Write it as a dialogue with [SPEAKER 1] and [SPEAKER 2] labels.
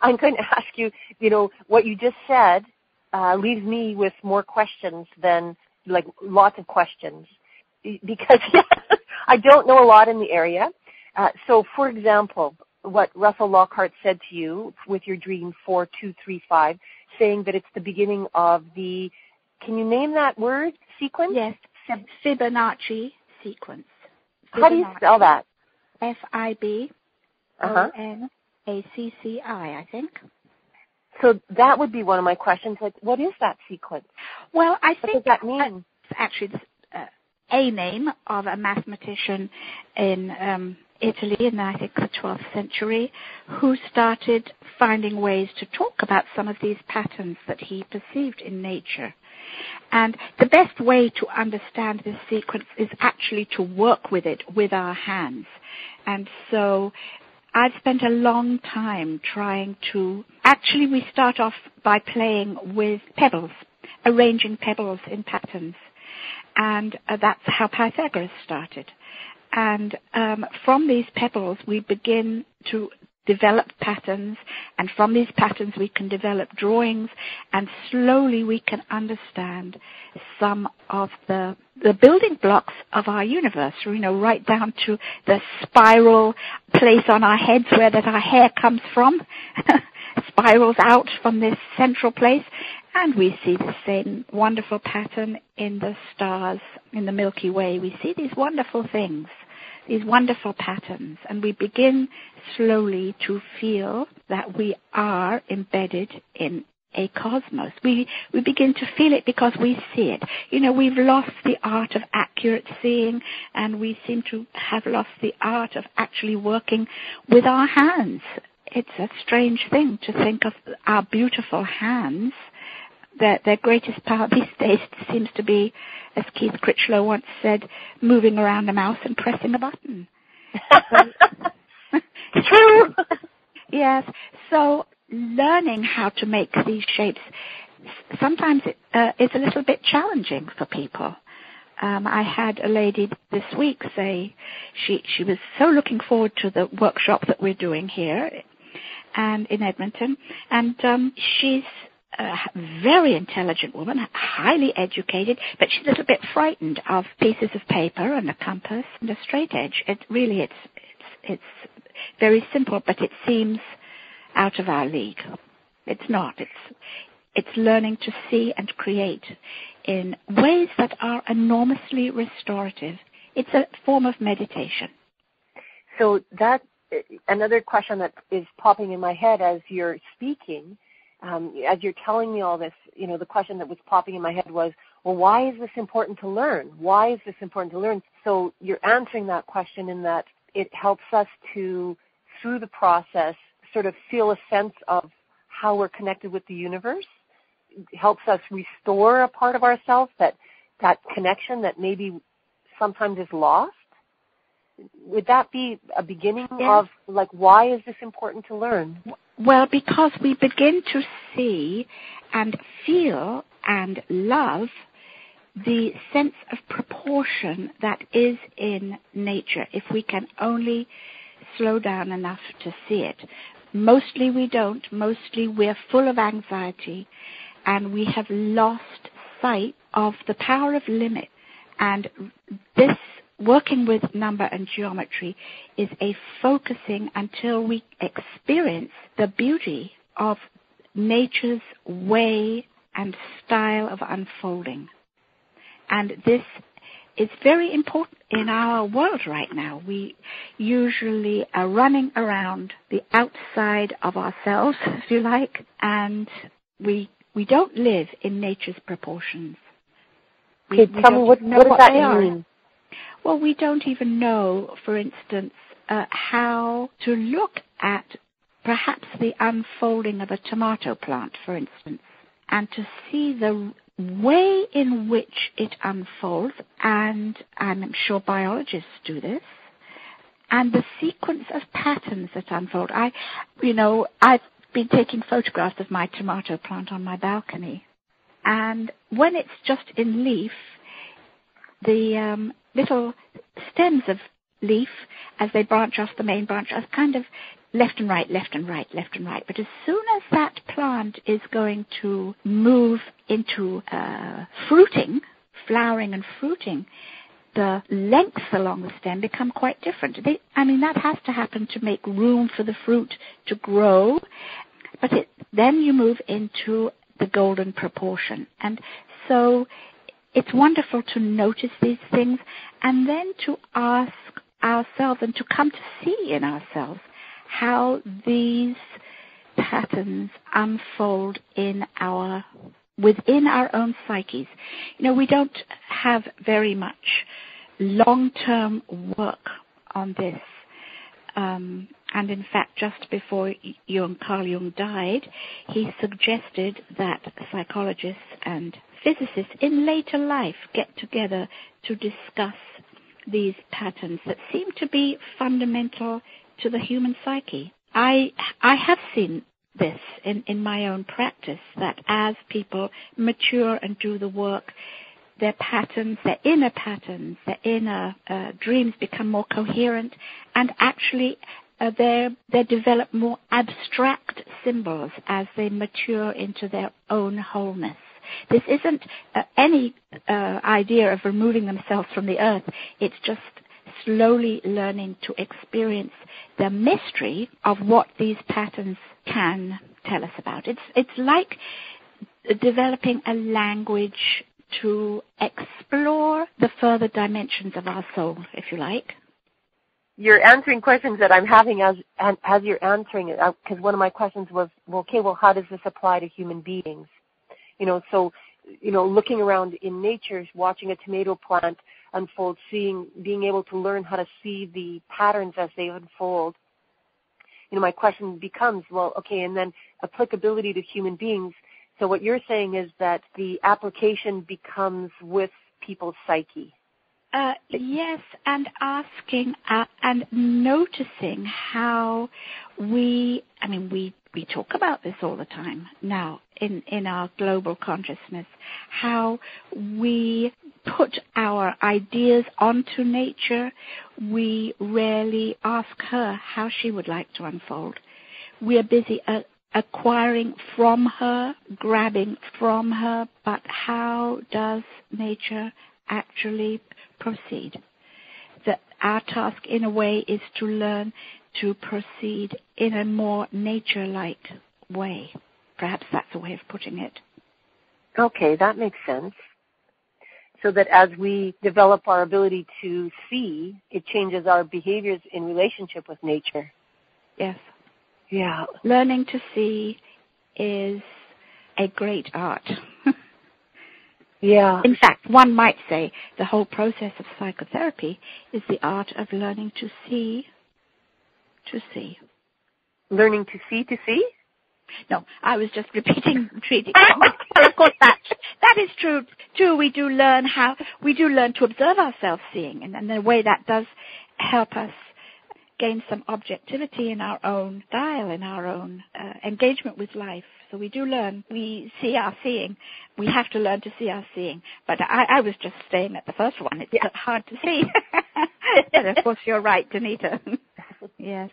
[SPEAKER 1] I'm going to ask you, what you just said leaves me with more questions than, lots of questions. Because I don't know a lot in the area. So, for example, what Russell Lockhart said to you with your dream 4235, saying that it's the beginning of the, can you name that word, sequence?
[SPEAKER 2] Yes, Fibonacci Sequence. Fibonacci.
[SPEAKER 1] How do you spell that?
[SPEAKER 2] Fibonacci, I think.
[SPEAKER 1] So that would be one of my questions. What is that sequence?
[SPEAKER 2] Well, I think
[SPEAKER 1] what does that mean?
[SPEAKER 2] Actually, a name of a mathematician in Italy in, I think, the 12th century, who started finding ways to talk about some of these patterns that he perceived in nature. And the best way to understand this sequence is actually to work with it with our hands. And so I've spent a long time trying to... Actually, we start off by playing with pebbles, arranging pebbles in patterns. And that's how Pythagoras started. And from these pebbles, we begin to develop patterns, and from these patterns we can develop drawings, and slowly we can understand some of the building blocks of our universe, right down to the spiral place on our heads where that our hair comes from, spirals out from this central place. And we see the same wonderful pattern in the stars, in the Milky Way. We see these wonderful things, these wonderful patterns, and we begin slowly to feel that we are embedded in a cosmos. We begin to feel it because we see it. We've lost the art of accurate seeing, and we seem to have lost the art of actually working with our hands. It's a strange thing to think of our beautiful hands. Their greatest power these days seems to be, as Keith Critchlow once said, moving around a mouse and pressing a button.
[SPEAKER 1] True.
[SPEAKER 2] Yes. So learning how to make these shapes, sometimes it's a little bit challenging for people. I had a lady this week say she was so looking forward to the workshop that we're doing here and in Edmonton, and she's a very intelligent woman, highly educated, but she's a little bit frightened of pieces of paper and a compass and a straight edge. It's very simple, but it seems out of our league. It's not. It's learning to see and create in ways that are enormously restorative. It's a form of meditation.
[SPEAKER 1] So that another question that is popping in my head as you're speaking. As you're telling me all this, the question that was popping in my head was, well, why is this important to learn? Why is this important to learn? So you're answering that question in that it helps us to, through the process, sort of feel a sense of how we're connected with the universe. It helps us restore a part of ourselves, that connection that maybe sometimes is lost. Would that be a beginning of, why is this important to learn?
[SPEAKER 2] Well, because we begin to see and feel and love the sense of proportion that is in nature, if we can only slow down enough to see it. Mostly we don't. Mostly we're full of anxiety, and we have lost sight of the power of limit. And this working with number and geometry is a focusing until we experience the beauty of nature's way and style of unfolding. And this is very important in our world right now. We usually are running around the outside of ourselves, if you like, and we don't live in nature's proportions.
[SPEAKER 1] Tell me, what does that mean?
[SPEAKER 2] Well, we don't even know, for instance, how to look at perhaps the unfolding of a tomato plant, for instance, and to see the way in which it unfolds, and I'm sure biologists do this, and the sequence of patterns that unfold. I've been taking photographs of my tomato plant on my balcony, and when it's just in leaf, the little stems of leaf, as they branch off the main branch, are kind of left and right, left and right, left and right. But as soon as that plant is going to move into fruiting, flowering and fruiting, the lengths along the stem become quite different. That has to happen to make room for the fruit to grow, but then you move into the golden proportion. And so it's wonderful to notice these things and then to ask ourselves and to come to see in ourselves how these patterns unfold within our own psyches. We don't have very much long-term work on this. And in fact, just before Carl Jung died, he suggested that psychologists and physicists in later life get together to discuss these patterns that seem to be fundamental to the human psyche. I have seen this in my own practice, that as people mature and do the work, their patterns, their inner dreams become more coherent, and actually they develop more abstract symbols as they mature into their own wholeness. This isn't any idea of removing themselves from the earth. It's just slowly learning to experience the mystery of what these patterns can tell us about. It's like developing a language to explore the further dimensions of our soul, if you like.
[SPEAKER 1] You're answering questions that I'm having as you're answering it, because one of my questions was, how does this apply to human beings? Looking around in nature, watching a tomato plant unfold, being able to learn how to see the patterns as they unfold. My question becomes, and then applicability to human beings. So what you're saying is that the application becomes with people's psyche.
[SPEAKER 2] Yes, and asking and noticing how we talk about this all the time now in our global consciousness, how we put our ideas onto nature. We rarely ask her how she would like to unfold. We are busy acquiring from her, grabbing from her, but how does nature actually proceed? That our task in a way is to learn to proceed in a more nature-like way. Perhaps that's a way of putting it.
[SPEAKER 1] Okay, that makes sense. So that as we develop our ability to see, it changes our behaviors in relationship with nature.
[SPEAKER 2] Yes.
[SPEAKER 1] Yeah.
[SPEAKER 2] Learning to see is a great art.
[SPEAKER 1] Yeah.
[SPEAKER 2] In fact, one might say the whole process of psychotherapy is the art of learning to see to see.
[SPEAKER 1] Learning to see to see?
[SPEAKER 2] No, I was just repeating. Well, of course, that is true too. We do learn to observe ourselves seeing, and in a way that does help us gain some objectivity in our own style, in our own engagement with life. So we do learn. We see our seeing. We have to learn to see our seeing. But I was just staying at the first one. It's hard to see. And of course, you're right, Danita. Yes.